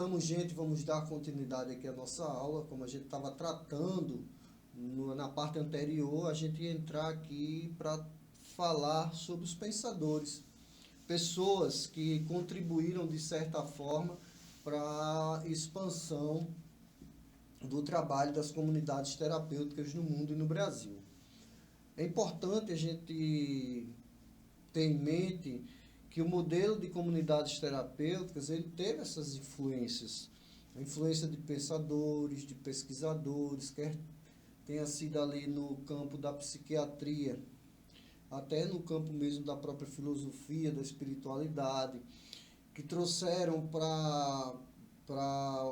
Vamos, gente, vamos dar continuidade aqui à nossa aula. Como a gente estava tratando na parte anterior, a gente ia entrar aqui para falar sobre os pensadores, pessoas que contribuíram de certa forma para a expansão do trabalho das comunidades terapêuticas no mundo e no Brasil. É importante a gente ter em mente que o modelo de comunidades terapêuticas ele teve essas influências, a influência de pensadores, de pesquisadores, quer tenha sido ali no campo da psiquiatria, até no campo mesmo da própria filosofia, da espiritualidade, que trouxeram para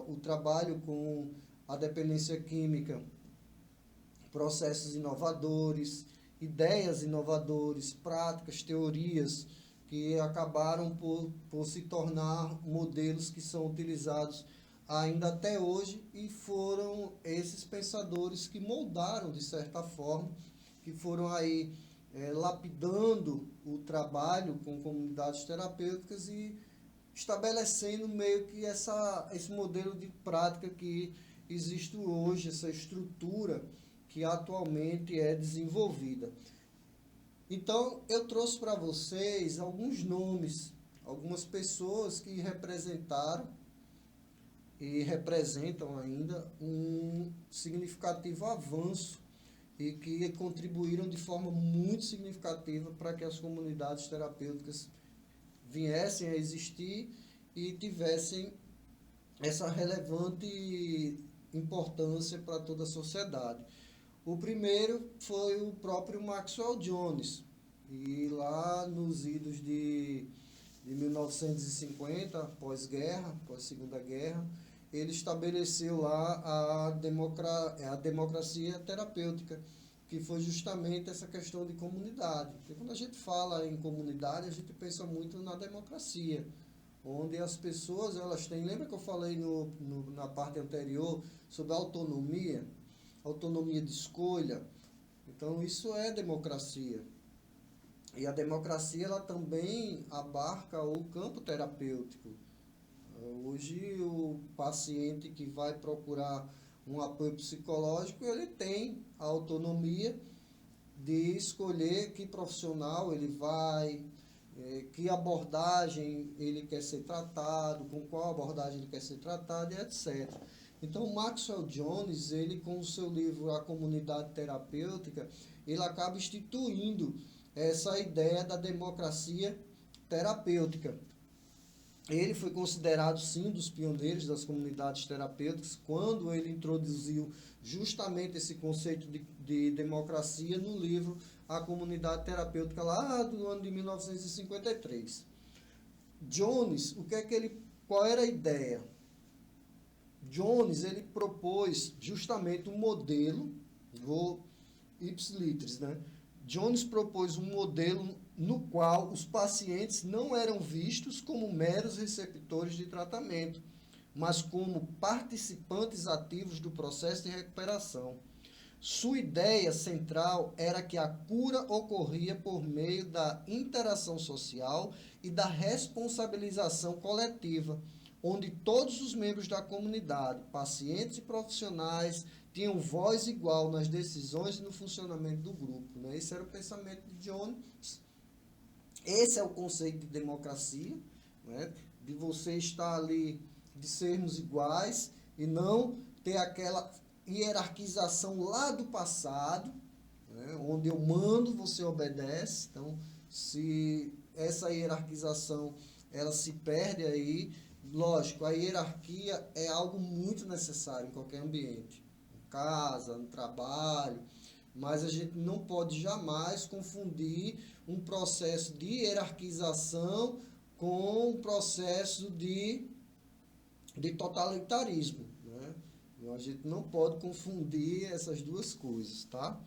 o trabalho com a dependência química processos inovadores, ideias inovadoras, práticas, teorias que acabaram por se tornar modelos que são utilizados ainda até hoje, e foram esses pensadores que moldaram de certa forma, que foram aí lapidando o trabalho com comunidades terapêuticas e estabelecendo meio que esse modelo de prática que existe hoje, essa estrutura que atualmente é desenvolvida. Então, eu trouxe para vocês alguns nomes, algumas pessoas que representaram e representam ainda um significativo avanço e que contribuíram de forma muito significativa para que as comunidades terapêuticas viessem a existir e tivessem essa relevante importância para toda a sociedade. O primeiro foi o próprio Maxwell Jones, e lá nos idos de 1950, pós-guerra, pós-segunda guerra, ele estabeleceu lá a democracia terapêutica, que foi justamente essa questão de comunidade. Porque quando a gente fala em comunidade, a gente pensa muito na democracia, onde as pessoas elas têm... Lembra que eu falei na parte anterior sobre a autonomia de escolha? Então isso é democracia. E a democracia ela também abarca o campo terapêutico. Hoje o paciente que vai procurar um apoio psicológico, ele tem a autonomia de escolher que profissional ele vai, que abordagem ele quer ser tratado, com qual abordagem ele quer ser tratado, e etc. Então, Maxwell Jones, ele com o seu livro A Comunidade Terapêutica, ele acaba instituindo essa ideia da democracia terapêutica. Ele foi considerado, sim, um dos pioneiros das comunidades terapêuticas, quando ele introduziu justamente esse conceito de democracia no livro A Comunidade Terapêutica, lá do ano de 1953. Jones, qual era a ideia? Jones, ele propôs justamente um modelo, vou ipsilitris, né? Jones propôs um modelo no qual os pacientes não eram vistos como meros receptores de tratamento, mas como participantes ativos do processo de recuperação. Sua ideia central era que a cura ocorria por meio da interação social e da responsabilização coletiva, onde todos os membros da comunidade, pacientes e profissionais, tinham voz igual nas decisões e no funcionamento do grupo. Né? Esse era o pensamento de Jones. Esse é o conceito de democracia, né? De você estar ali, de sermos iguais e não ter aquela hierarquização lá do passado, né? Onde eu mando, você obedece. Então, se essa hierarquização ela se perde aí, lógico, a hierarquia é algo muito necessário em qualquer ambiente, em casa, no trabalho, mas a gente não pode jamais confundir um processo de hierarquização com um processo de totalitarismo, né? A gente não pode confundir essas duas coisas, tá?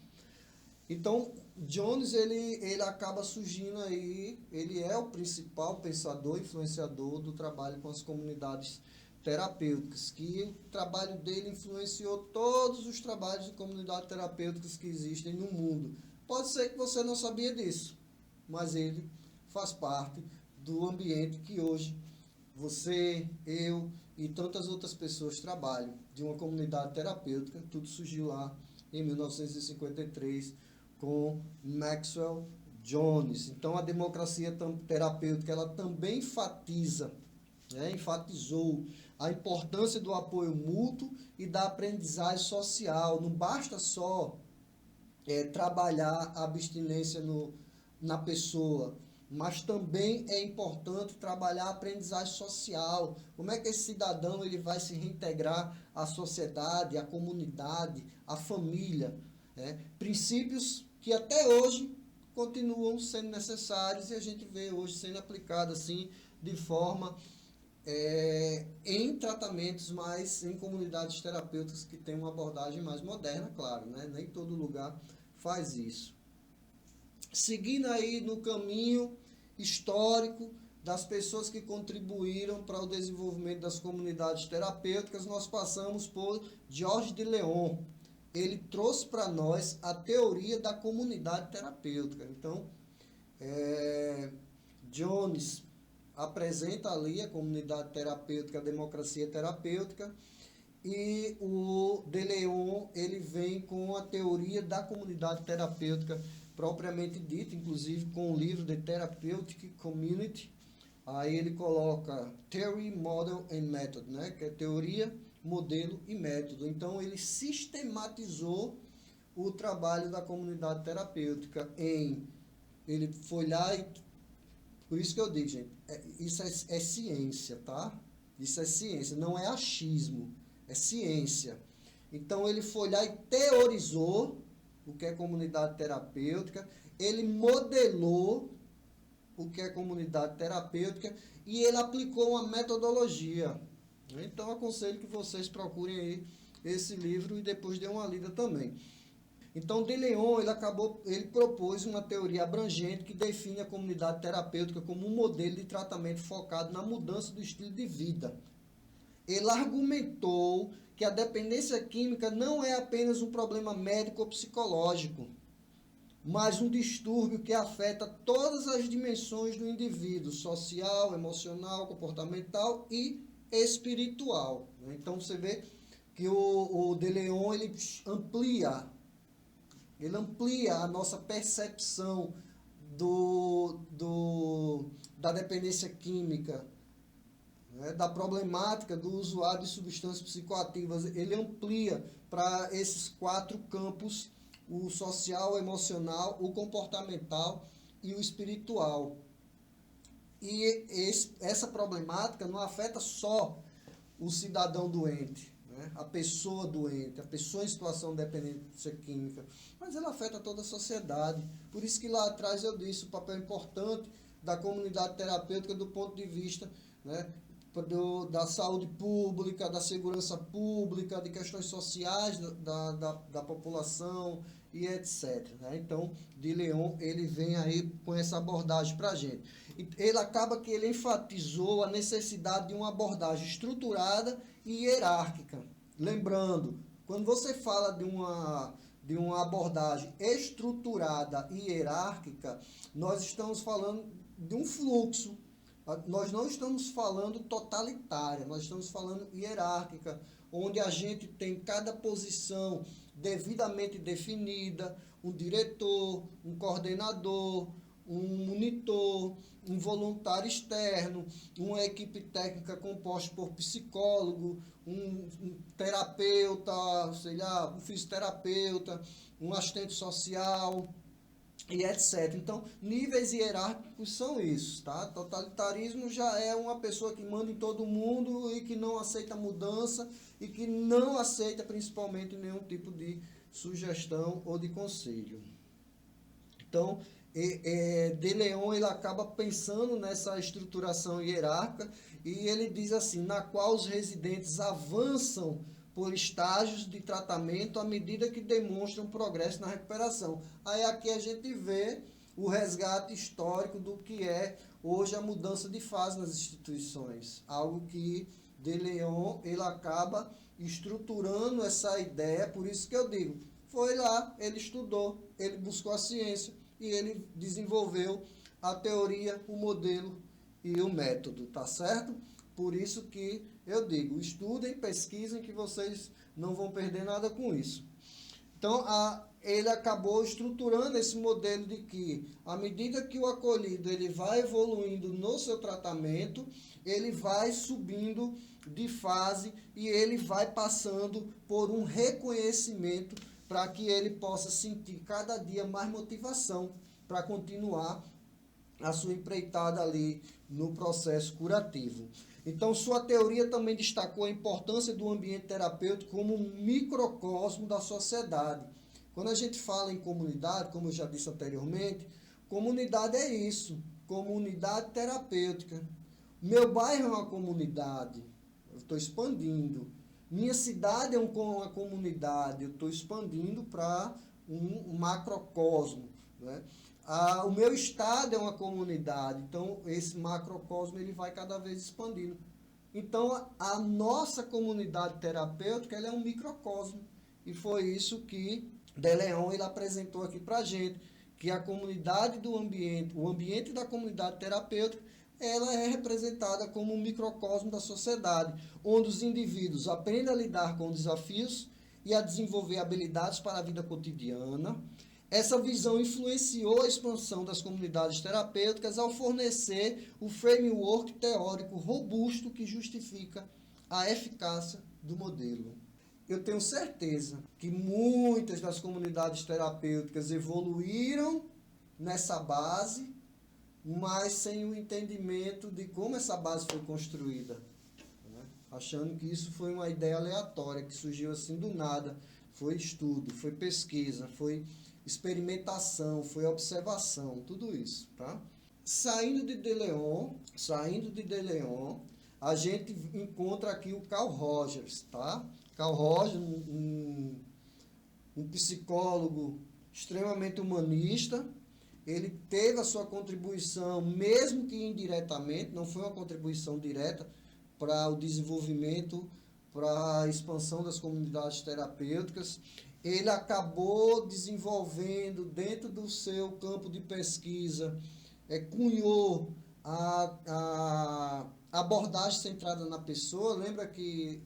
Então, Jones, ele acaba surgindo aí, ele é o principal pensador, influenciador do trabalho com as comunidades terapêuticas, que o trabalho dele influenciou todos os trabalhos de comunidades terapêuticas que existem no mundo. Pode ser que você não sabia disso, mas ele faz parte do ambiente que hoje você, eu e tantas outras pessoas trabalham, de uma comunidade terapêutica. Tudo surgiu lá em 1953 com Maxwell Jones. Então, a democracia terapêutica, ela também enfatizou a importância do apoio mútuo e da aprendizagem social. Não basta só trabalhar a abstinência na pessoa, mas também é importante trabalhar a aprendizagem social. Como é que esse cidadão ele vai se reintegrar à sociedade, à comunidade, à família? Princípios que até hoje continuam sendo necessários e a gente vê hoje sendo aplicado assim de forma em tratamentos, mas em comunidades terapêuticas que têm uma abordagem mais moderna, claro, né? Nem todo lugar faz isso. Seguindo aí no caminho histórico das pessoas que contribuíram para o desenvolvimento das comunidades terapêuticas, nós passamos por Georges de Leon. Ele trouxe para nós a teoria da comunidade terapêutica. Então, Jones apresenta ali a comunidade terapêutica, a democracia terapêutica, e o De Leon ele vem com a teoria da comunidade terapêutica propriamente dita, inclusive com o livro The Therapeutic Community. Aí ele coloca Theory, Model and Method, né? Que é teoria, modelo e método. Então ele sistematizou o trabalho da comunidade terapêutica ele foi lá e por isso que eu digo, gente, isso é ciência, tá? Isso é ciência, não é achismo, é ciência. Então ele foi lá e teorizou o que é comunidade terapêutica, ele modelou o que é comunidade terapêutica e ele aplicou uma metodologia. Então aconselho que vocês procurem aí esse livro e depois dêem uma lida também. Então, De Leon, ele propôs uma teoria abrangente que define a comunidade terapêutica como um modelo de tratamento focado na mudança do estilo de vida. Ele argumentou que a dependência química não é apenas um problema médico ou psicológico, mas um distúrbio que afeta todas as dimensões do indivíduo, social, emocional, comportamental e espiritual. Então, você vê que o De Leon ele amplia a nossa percepção da dependência química, né, da problemática do usuário de substâncias psicoativas. Ele amplia para esses 4 campos, o social, o emocional, o comportamental e o espiritual. E essa problemática não afeta só o cidadão doente, a pessoa doente, a pessoa em situação de dependência química, mas ela afeta toda a sociedade. Por isso que lá atrás eu disse o papel importante da comunidade terapêutica do ponto de vista, né, da saúde pública, da segurança pública, de questões sociais da população e etc. Então, De Leon, ele vem aí com essa abordagem para a gente. Ele acaba que ele enfatizou a necessidade de uma abordagem estruturada e hierárquica. Lembrando, quando você fala de uma abordagem estruturada e hierárquica, nós estamos falando de um fluxo. Nós não estamos falando totalitária, nós estamos falando hierárquica, onde a gente tem cada posição devidamente definida, um diretor, um coordenador, um monitor, um voluntário externo, uma equipe técnica composta por psicólogo, um terapeuta, um fisioterapeuta, um assistente social e etc. Então, níveis hierárquicos são isso, tá? Totalitarismo já é uma pessoa que manda em todo mundo e que não aceita mudança e que não aceita principalmente nenhum tipo de sugestão ou de conselho. Então, De Leon ele acaba pensando nessa estruturação hierárquica e ele diz assim, na qual os residentes avançam por estágios de tratamento à medida que demonstram progresso na recuperação. Aí aqui a gente vê o resgate histórico do que é hoje a mudança de fase nas instituições. Algo que De Leon ele acaba estruturando essa ideia, por isso que eu digo, foi lá, ele estudou, ele buscou a ciência e ele desenvolveu a teoria, o modelo e o método, tá certo? Por isso que eu digo, estudem, pesquisem, que vocês não vão perder nada com isso. Então, ele acabou estruturando esse modelo de que, à medida que o acolhido ele vai evoluindo no seu tratamento, ele vai subindo de fase e ele vai passando por um reconhecimento para que ele possa sentir cada dia mais motivação para continuar a sua empreitada ali no processo curativo. Então, sua teoria também destacou a importância do ambiente terapêutico como um microcosmo da sociedade. Quando a gente fala em comunidade, como eu já disse anteriormente, comunidade é isso, comunidade terapêutica. Meu bairro é uma comunidade, eu estou expandindo. Minha cidade é uma comunidade, eu estou expandindo para um macrocosmo, né? O meu estado é uma comunidade, então esse macrocosmo ele vai cada vez expandindo. Então a nossa comunidade terapêutica ela é um microcosmo, e foi isso que De Leon ele apresentou aqui para a gente, que a comunidade do ambiente, o ambiente da comunidade terapêutica, ela é representada como um microcosmo da sociedade, onde os indivíduos aprendem a lidar com desafios e a desenvolver habilidades para a vida cotidiana. Essa visão influenciou a expansão das comunidades terapêuticas ao fornecer o framework teórico robusto que justifica a eficácia do modelo. Eu tenho certeza que muitas das comunidades terapêuticas evoluíram nessa base, mas sem o entendimento de como essa base foi construída, né? Achando que isso foi uma ideia aleatória, que surgiu assim do nada. Foi estudo, foi pesquisa, foi experimentação, foi observação, tudo isso, tá? Saindo de De Leon, a gente encontra aqui o Carl Rogers, tá? Carl Rogers, um psicólogo extremamente humanista. Ele teve a sua contribuição, mesmo que indiretamente, não foi uma contribuição direta para o desenvolvimento, para a expansão das comunidades terapêuticas. Ele acabou desenvolvendo dentro do seu campo de pesquisa, cunhou a abordagem centrada na pessoa. Lembra que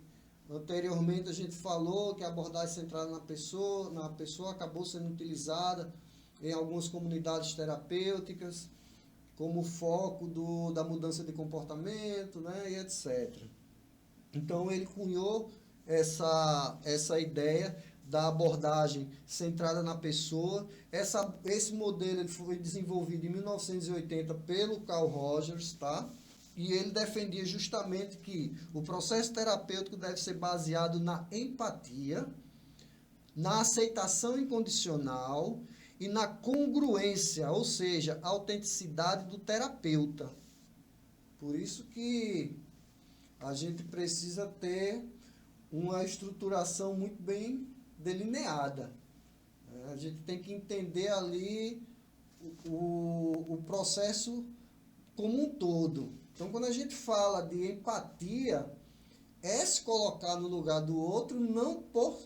anteriormente a gente falou que a abordagem centrada na pessoa acabou sendo utilizada em algumas comunidades terapêuticas como foco da mudança de comportamento, né, e etc. Então ele cunhou essa ideia da abordagem centrada na pessoa. Esse modelo ele foi desenvolvido em 1980 pelo Carl Rogers, tá? E ele defendia justamente que o processo terapêutico deve ser baseado na empatia, na aceitação incondicional e na congruência, ou seja, a autenticidade do terapeuta. Por isso que a gente precisa ter uma estruturação muito bem delineada. A gente tem que entender ali o processo como um todo. Então, quando a gente fala de empatia, é se colocar no lugar do outro, não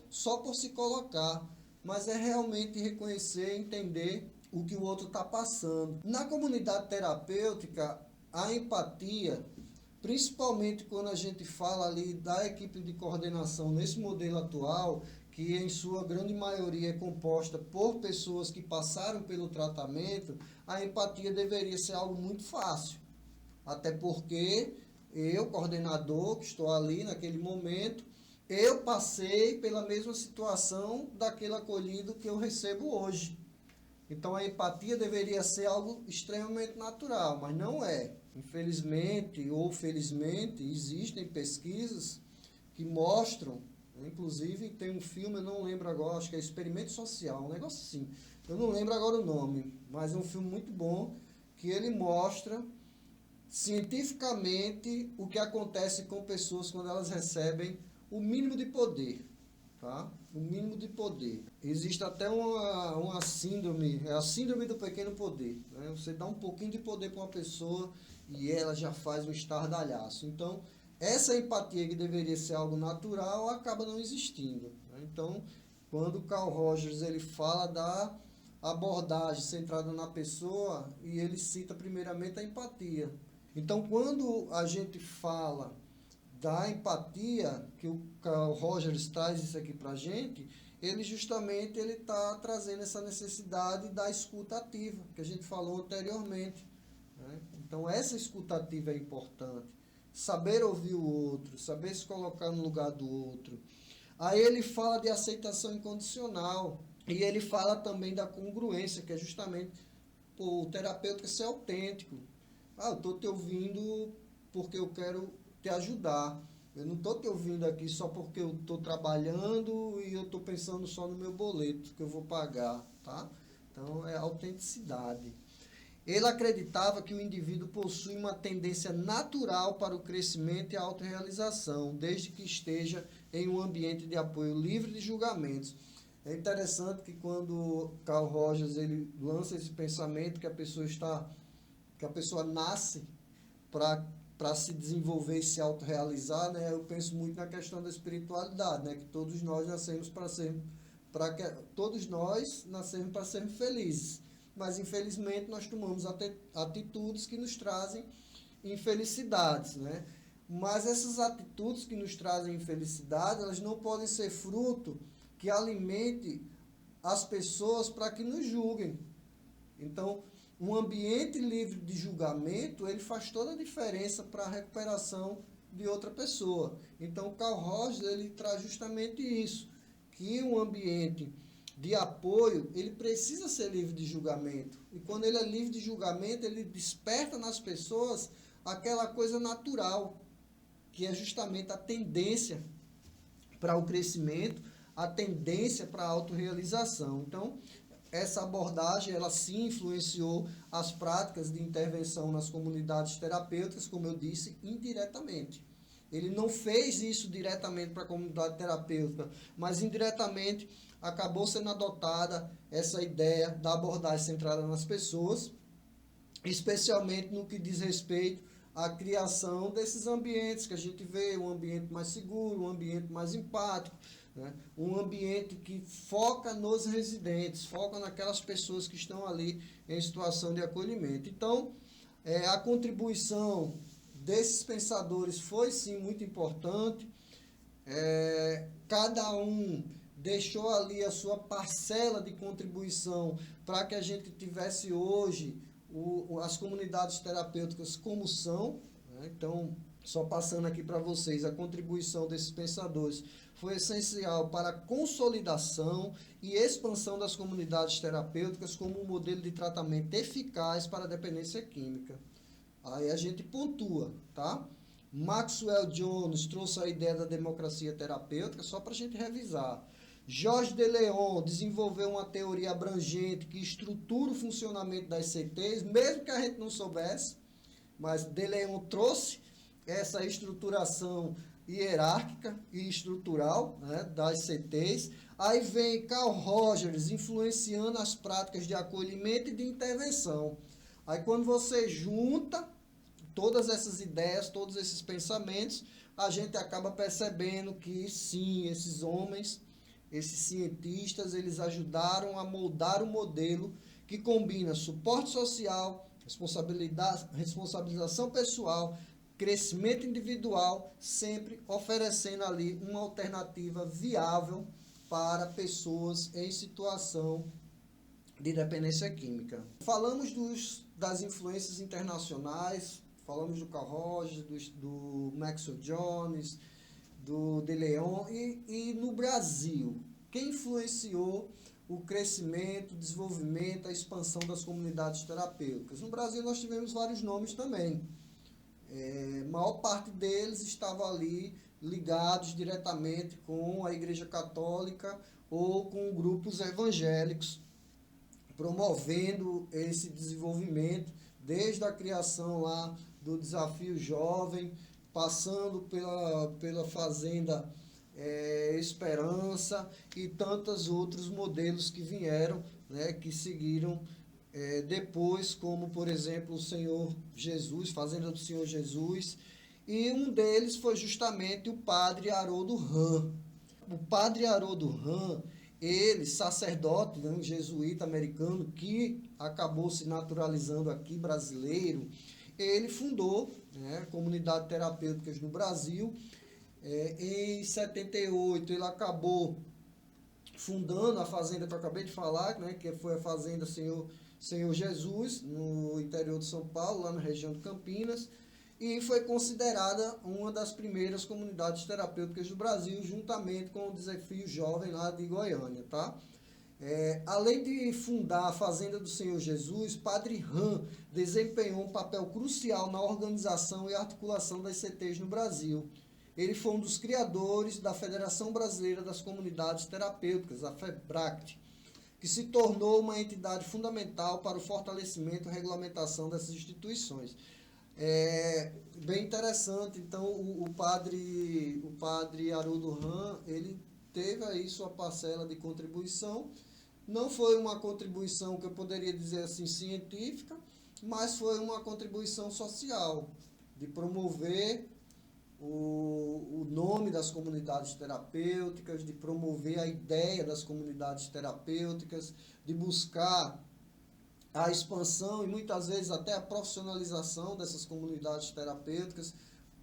só por se colocar, mas é realmente reconhecer e entender o que o outro está passando. Na comunidade terapêutica, a empatia, principalmente quando a gente fala ali da equipe de coordenação nesse modelo atual, que em sua grande maioria é composta por pessoas que passaram pelo tratamento, a empatia deveria ser algo muito fácil. Até porque eu, coordenador, que estou ali naquele momento, eu passei pela mesma situação daquele acolhido que eu recebo hoje. Então a empatia deveria ser algo extremamente natural, mas não é. Infelizmente ou felizmente, existem pesquisas que mostram, inclusive tem um filme, eu não lembro agora, acho que é Experimento Social, um negócio assim. Eu não lembro agora o nome, mas é um filme muito bom, que ele mostra cientificamente o que acontece com pessoas quando elas recebem o mínimo de poder, tá? O mínimo de poder. Existe até uma síndrome, é a síndrome do pequeno poder, né? Você dá um pouquinho de poder para uma pessoa e ela já faz um estardalhaço. Então, essa empatia que deveria ser algo natural acaba não existindo, né? Então, quando o Carl Rogers ele fala da abordagem centrada na pessoa, e ele cita primeiramente a empatia. Então, quando a gente fala da empatia, que o Carl Rogers traz isso aqui para a gente, ele justamente está trazendo essa necessidade da escuta ativa, que a gente falou anteriormente, né? Então, essa escuta ativa é importante. Saber ouvir o outro, saber se colocar no lugar do outro. Aí ele fala de aceitação incondicional, e ele fala também da congruência, que é justamente o terapeuta ser autêntico. Eu estou te ouvindo porque eu quero te ajudar. Eu não estou te ouvindo aqui só porque eu estou trabalhando e eu estou pensando só no meu boleto que eu vou pagar, tá? Então, é autenticidade. Ele acreditava que o indivíduo possui uma tendência natural para o crescimento e a autorrealização, desde que esteja em um ambiente de apoio livre de julgamentos. É interessante que quando Carl Rogers ele lança esse pensamento que a pessoa nasce para se desenvolver e se autorrealizar, né? Eu penso muito na questão da espiritualidade, né? Que todos nós nascemos para sermos felizes, mas infelizmente nós tomamos atitudes que nos trazem infelicidades, né? Mas essas atitudes que nos trazem infelicidade, elas não podem ser fruto que alimente as pessoas para que nos julguem. Então, um ambiente livre de julgamento, ele faz toda a diferença para a recuperação de outra pessoa. Então, Carl Rogers, ele traz justamente isso, que um ambiente de apoio, ele precisa ser livre de julgamento. E quando ele é livre de julgamento, ele desperta nas pessoas aquela coisa natural, que é justamente a tendência para o crescimento, a tendência para a autorrealização. Então, essa abordagem, ela sim influenciou as práticas de intervenção nas comunidades terapêuticas, como eu disse, indiretamente. Ele não fez isso diretamente para a comunidade terapêutica, mas indiretamente acabou sendo adotada essa ideia da abordagem centrada nas pessoas, especialmente no que diz respeito à criação desses ambientes que a gente vê, um ambiente mais seguro, um ambiente mais empático, né? Um ambiente que foca nos residentes, foca naquelas pessoas que estão ali em situação de acolhimento. Então, a contribuição desses pensadores foi sim muito importante. Cada um deixou ali a sua parcela de contribuição para que a gente tivesse hoje as comunidades terapêuticas como são, né? Então, só passando aqui para vocês, a contribuição desses pensadores foi essencial para a consolidação e expansão das comunidades terapêuticas como um modelo de tratamento eficaz para a dependência química. Aí a gente pontua, tá? Maxwell Jones trouxe a ideia da democracia terapêutica, só para a gente revisar. Jorge de Leon desenvolveu uma teoria abrangente que estrutura o funcionamento das CTs, mesmo que a gente não soubesse, mas de Leon trouxe essa estruturação hierárquica e estrutural, né, das CTs. Aí vem Carl Rogers influenciando as práticas de acolhimento e de intervenção. Aí quando você junta todas essas ideias, todos esses pensamentos, a gente acaba percebendo que sim, esses homens, esses cientistas, eles ajudaram a moldar um modelo que combina suporte social, responsabilização pessoal, crescimento individual, sempre oferecendo ali uma alternativa viável para pessoas em situação de dependência química. Falamos das influências internacionais, falamos do Carl Rogers, do Maxwell Jones, do De Leon e no Brasil. Quem influenciou o crescimento, o desenvolvimento, a expansão das comunidades terapêuticas? No Brasil nós tivemos vários nomes também. A maior parte deles estava ali ligados diretamente com a Igreja Católica ou com grupos evangélicos, promovendo esse desenvolvimento desde a criação lá do Desafio Jovem, passando pela Fazenda Esperança e tantos outros modelos que vieram, né, que seguiram depois, como por exemplo o Senhor Jesus, Fazenda do Senhor Jesus, e um deles foi justamente o padre Haroldo Ram. O padre Haroldo Ram, ele, sacerdote, né, um jesuíta americano que acabou se naturalizando aqui, brasileiro, ele fundou, né, comunidades terapêuticas no Brasil. Em 78, ele acabou fundando a fazenda que eu acabei de falar, né, que foi a Fazenda Senhor Jesus, no interior de São Paulo, lá na região de Campinas, e foi considerada uma das primeiras comunidades terapêuticas do Brasil, juntamente com o Desafio Jovem lá de Goiânia, tá? Além de fundar a Fazenda do Senhor Jesus, Padre Ram desempenhou um papel crucial na organização e articulação das CTs no Brasil. Ele foi um dos criadores da Federação Brasileira das Comunidades Terapêuticas, a FEBRACT, que se tornou uma entidade fundamental para o fortalecimento e regulamentação dessas instituições. Bem interessante, então o padre Haroldo Ram, ele teve aí sua parcela de contribuição. Não foi uma contribuição que eu poderia dizer assim científica, mas foi uma contribuição social, de promover o nome das comunidades terapêuticas, de promover a ideia das comunidades terapêuticas, de buscar a expansão e muitas vezes até a profissionalização dessas comunidades terapêuticas,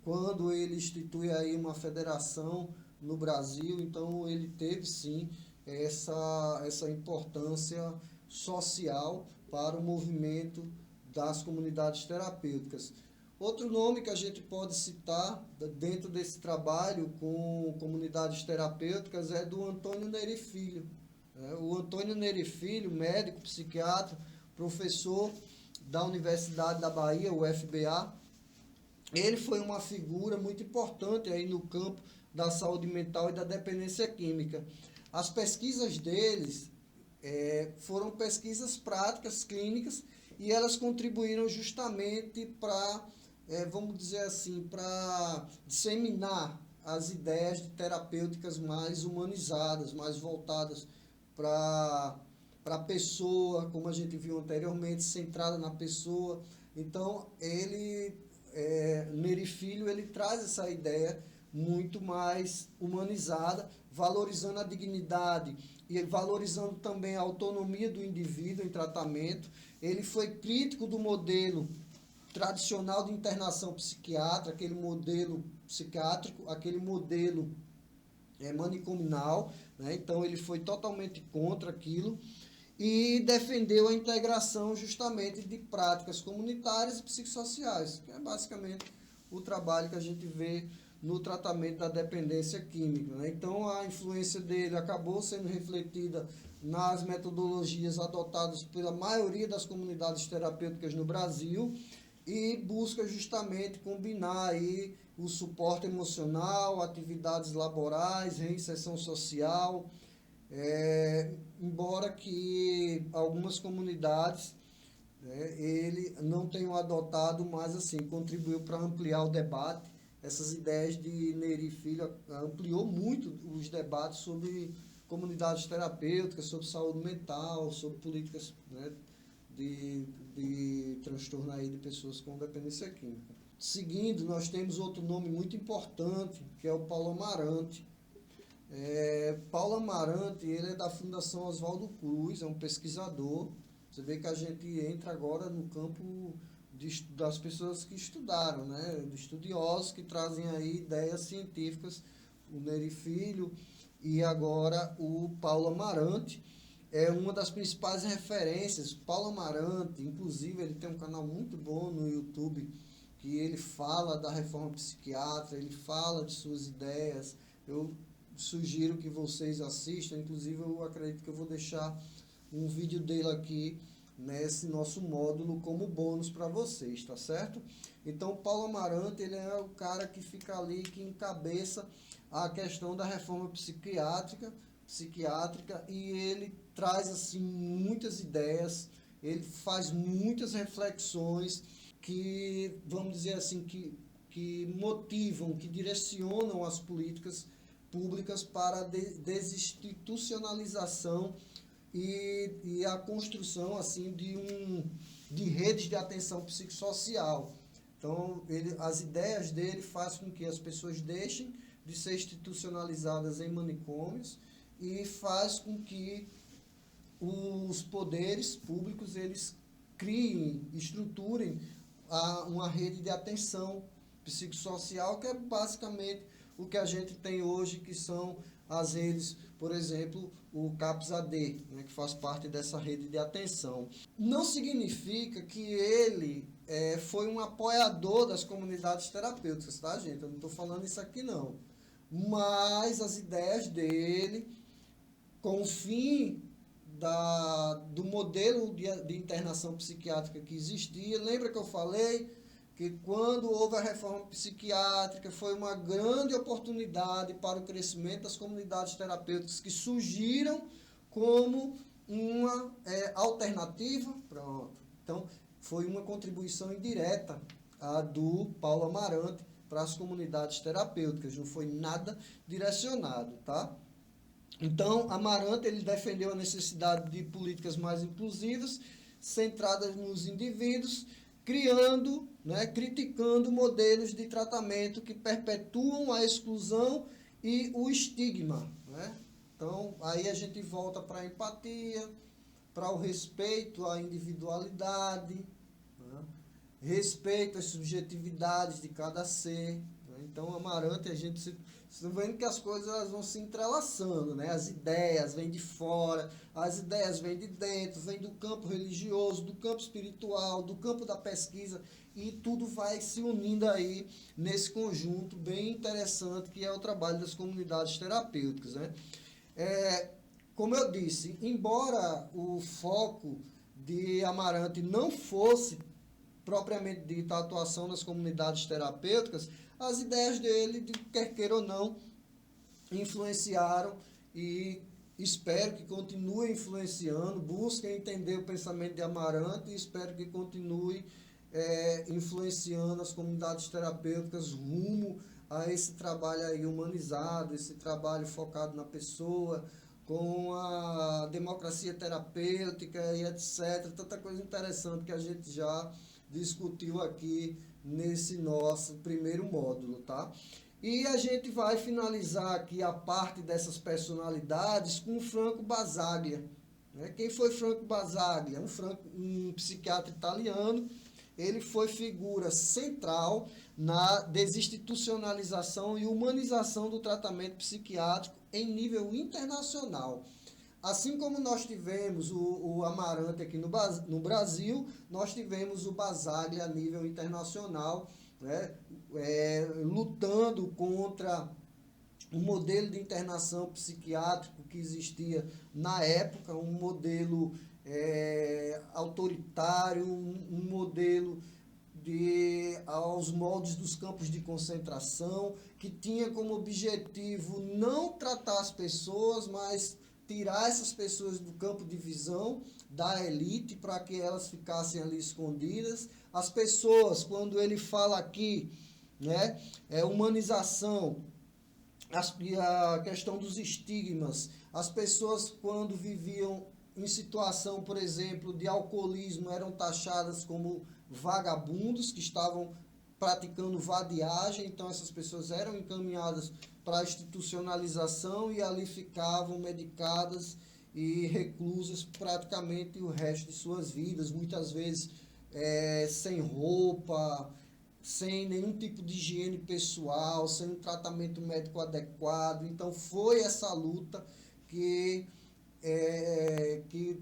quando ele institui aí uma federação no Brasil. Então ele teve sim essa importância social para o movimento das comunidades terapêuticas. Outro nome que a gente pode citar dentro desse trabalho com comunidades terapêuticas é do Antônio Neri Filho. O Antônio Neri Filho, médico, psiquiatra, professor da Universidade da Bahia, UFBA, ele foi uma figura muito importante aí no campo da saúde mental e da dependência química. As pesquisas deles foram pesquisas práticas, clínicas, e elas contribuíram justamente para, vamos dizer assim, para disseminar as ideias de terapêuticas mais humanizadas, mais voltadas para a pessoa, como a gente viu anteriormente, centrada na pessoa. Então, Neri Filho, ele traz essa ideia muito mais humanizada, valorizando a dignidade e valorizando também a autonomia do indivíduo em tratamento. Ele foi crítico do modelo tradicional de internação psiquiátrica, aquele modelo psiquiátrico, aquele modelo manicominal, né? Então ele foi totalmente contra aquilo e defendeu a integração justamente de práticas comunitárias e psicossociais, que é basicamente o trabalho que a gente vê no tratamento da dependência química, né? Então a influência dele acabou sendo refletida nas metodologias adotadas pela maioria das comunidades terapêuticas no Brasil, e busca justamente combinar aí o suporte emocional, atividades laborais, reinserção social, embora que algumas comunidades, ele não tenham adotado, mas assim, contribuiu para ampliar o debate. Essas ideias de Neri Filho ampliou muito os debates sobre comunidades terapêuticas, sobre saúde mental, sobre políticas, né, de transtorno aí de pessoas com dependência química. Seguindo, nós temos outro nome muito importante, que é o Paulo Amarante. Paulo Amarante, ele é da Fundação Oswaldo Cruz, é um pesquisador. Você vê que a gente entra agora no campo das pessoas que estudaram, né? De estudiosos que trazem aí ideias científicas, o Neri Filho e agora o Paulo Amarante. É uma das principais referências. Paulo Amarante, inclusive, ele tem um canal muito bom no YouTube, que ele fala da reforma psiquiátrica, ele fala de suas ideias. Eu sugiro que vocês assistam, inclusive eu acredito que eu vou deixar um vídeo dele aqui nesse nosso módulo como bônus para vocês, tá certo? Então, o Paulo Amarante, ele é o cara que fica ali, que encabeça a questão da reforma psiquiátrica, e ele traz assim muitas ideias, ele faz muitas reflexões que, vamos dizer assim, que motivam, que direcionam as políticas públicas para a desinstitucionalização e a construção assim de redes de atenção psicossocial. Então, as ideias dele fazem com que as pessoas deixem de ser institucionalizadas em manicômios e faz com que os poderes públicos eles criem, estruturem uma rede de atenção psicossocial, que é basicamente o que a gente tem hoje, que são as redes, por exemplo, o CAPS-AD, né, que faz parte dessa rede de atenção. Não significa que ele foi um apoiador das comunidades terapêuticas, tá, gente? Eu não estou falando isso aqui, não. Mas as ideias dele, com o fim do modelo de internação psiquiátrica que existia, lembra que eu falei que quando houve a reforma psiquiátrica foi uma grande oportunidade para o crescimento das comunidades terapêuticas que surgiram como uma alternativa? Pronto. Então, foi uma contribuição indireta a do Paulo Amarante para as comunidades terapêuticas, não foi nada direcionado, tá? Então, Amarante ele defendeu a necessidade de políticas mais inclusivas, centradas nos indivíduos, criando, né, criticando modelos de tratamento que perpetuam a exclusão e o estigma, né? Então, aí a gente volta para a empatia, para o respeito à individualidade, né? Respeito às subjetividades de cada ser, né? Então, Amarante, a gente se vendo que as coisas elas vão se entrelaçando, né? As ideias vêm de fora, as ideias vêm de dentro, vêm do campo religioso, do campo espiritual, do campo da pesquisa, e tudo vai se unindo aí nesse conjunto bem interessante que é o trabalho das comunidades terapêuticas, né? Como eu disse, embora o foco de Amarante não fosse propriamente dita a atuação nas comunidades terapêuticas, as ideias dele, quer queira ou não, influenciaram e espero que continue influenciando. Busquem entender o pensamento de Amarante e espero que continue influenciando as comunidades terapêuticas rumo a esse trabalho aí humanizado, esse trabalho focado na pessoa, com a democracia terapêutica e etc. Tanta coisa interessante que a gente já discutiu aqui nesse nosso primeiro módulo, tá? E a gente vai finalizar aqui a parte dessas personalidades com Franco Basaglia, né? Quem foi Franco Basaglia? Um psiquiatra italiano. Ele foi figura central na desinstitucionalização e humanização do tratamento psiquiátrico em nível internacional. Assim como nós tivemos o Amarante aqui no Brasil, nós tivemos o Basaglia a nível internacional, né, lutando contra o modelo de internação psiquiátrico que existia na época, um modelo autoritário, um modelo aos moldes dos campos de concentração, que tinha como objetivo não tratar as pessoas, mas tirar essas pessoas do campo de visão da elite para que elas ficassem ali escondidas. As pessoas, quando ele fala aqui, né, humanização, a questão dos estigmas, as pessoas quando viviam em situação, por exemplo, de alcoolismo, eram taxadas como vagabundos que estavam praticando vadiagem, então essas pessoas eram encaminhadas para a institucionalização e ali ficavam medicadas e reclusas praticamente o resto de suas vidas, muitas vezes sem roupa, sem nenhum tipo de higiene pessoal, sem um tratamento médico adequado. Então foi essa luta que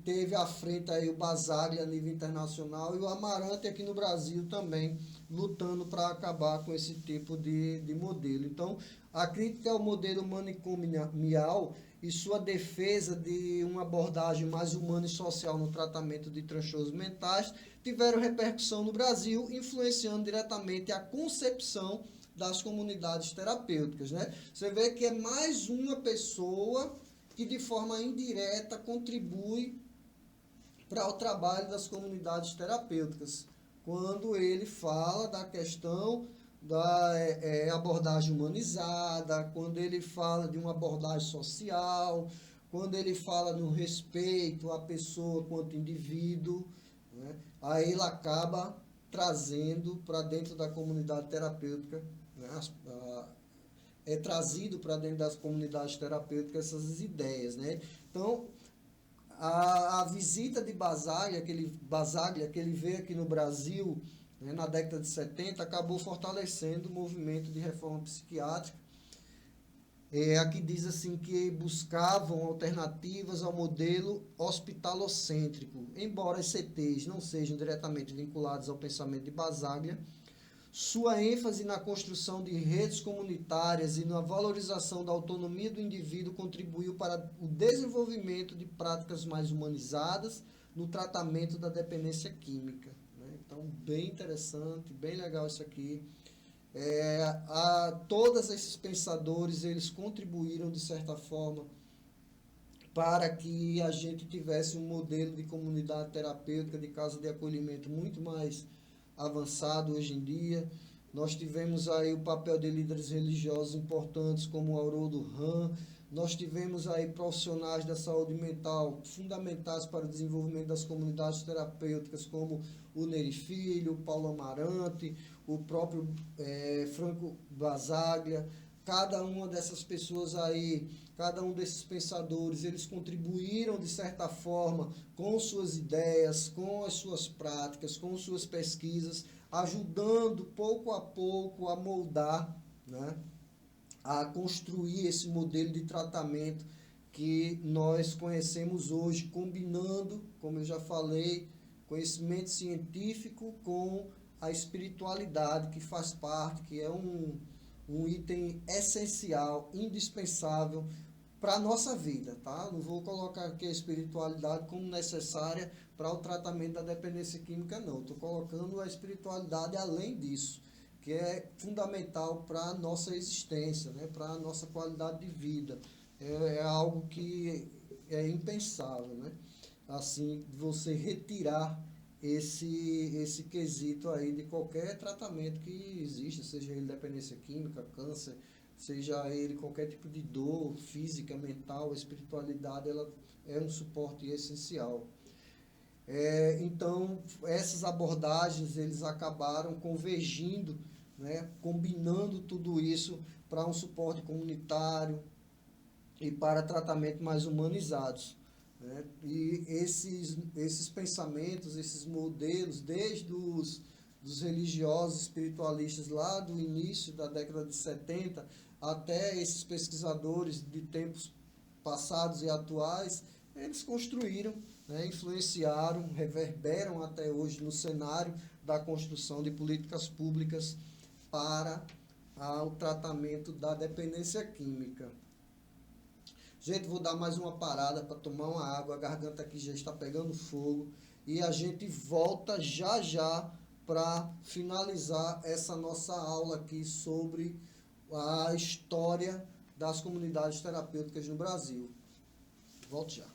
teve à frente aí o Basaglia a nível internacional e o Amarante aqui no Brasil também lutando para acabar com esse tipo de modelo. Então, a crítica ao modelo manicomial e sua defesa de uma abordagem mais humana e social no tratamento de transtornos mentais tiveram repercussão no Brasil, influenciando diretamente a concepção das comunidades terapêuticas, né? Você vê que é mais uma pessoa que de forma indireta contribui para o trabalho das comunidades terapêuticas, quando ele fala da questão da abordagem humanizada, quando ele fala de uma abordagem social, quando ele fala no respeito à pessoa quanto indivíduo, né? Aí ele acaba trazendo para dentro da comunidade terapêutica, né? Trazido para dentro das comunidades terapêuticas essas ideias, né? Então, a visita de Basaglia, que ele veio aqui no Brasil né, na década de 70, acabou fortalecendo o movimento de reforma psiquiátrica. Aqui diz assim que buscavam alternativas ao modelo hospitalocêntrico. Embora as CTs não sejam diretamente vinculadas ao pensamento de Basaglia, sua ênfase na construção de redes comunitárias e na valorização da autonomia do indivíduo contribuiu para o desenvolvimento de práticas mais humanizadas no tratamento da dependência química, né? Então, bem interessante, bem legal isso aqui. Todos esses pensadores, eles contribuíram, de certa forma, para que a gente tivesse um modelo de comunidade terapêutica, de casa de acolhimento muito mais avançado hoje em dia. Nós tivemos aí o papel de líderes religiosos importantes como o Haroldo Hahn. Nós tivemos aí profissionais da saúde mental fundamentais para o desenvolvimento das comunidades terapêuticas, como o Neri Filho, o Paulo Amarante, o próprio Franco Basaglia. Cada uma dessas pessoas aí, cada um desses pensadores, eles contribuíram de certa forma com suas ideias, com as suas práticas, com suas pesquisas, ajudando pouco a pouco a moldar, né, a construir esse modelo de tratamento que nós conhecemos hoje, combinando, como eu já falei, conhecimento científico com a espiritualidade, que faz parte, que é um item essencial, indispensável para a nossa vida, tá? Não vou colocar aqui a espiritualidade como necessária para o tratamento da dependência química, não. Estou colocando a espiritualidade além disso, que é fundamental para a nossa existência, né? Para a nossa qualidade de vida. É algo que é impensável, né? Assim, você retirar esse quesito aí de qualquer tratamento que exista, seja ele dependência química, câncer, seja ele qualquer tipo de dor física, mental, a espiritualidade, ela é um suporte essencial. Então, essas abordagens, eles acabaram convergindo, né, combinando tudo isso para um suporte comunitário e para tratamentos mais humanizados, né? E esses pensamentos, esses modelos, desde dos religiosos espiritualistas lá do início da década de 70 até esses pesquisadores de tempos passados e atuais, eles construíram, né, influenciaram, reverberam até hoje no cenário da construção de políticas públicas para o tratamento da dependência química. Gente, vou dar mais uma parada para tomar uma água, a garganta aqui já está pegando fogo e a gente volta já já para finalizar essa nossa aula aqui sobre a história das comunidades terapêuticas no Brasil. Volto já.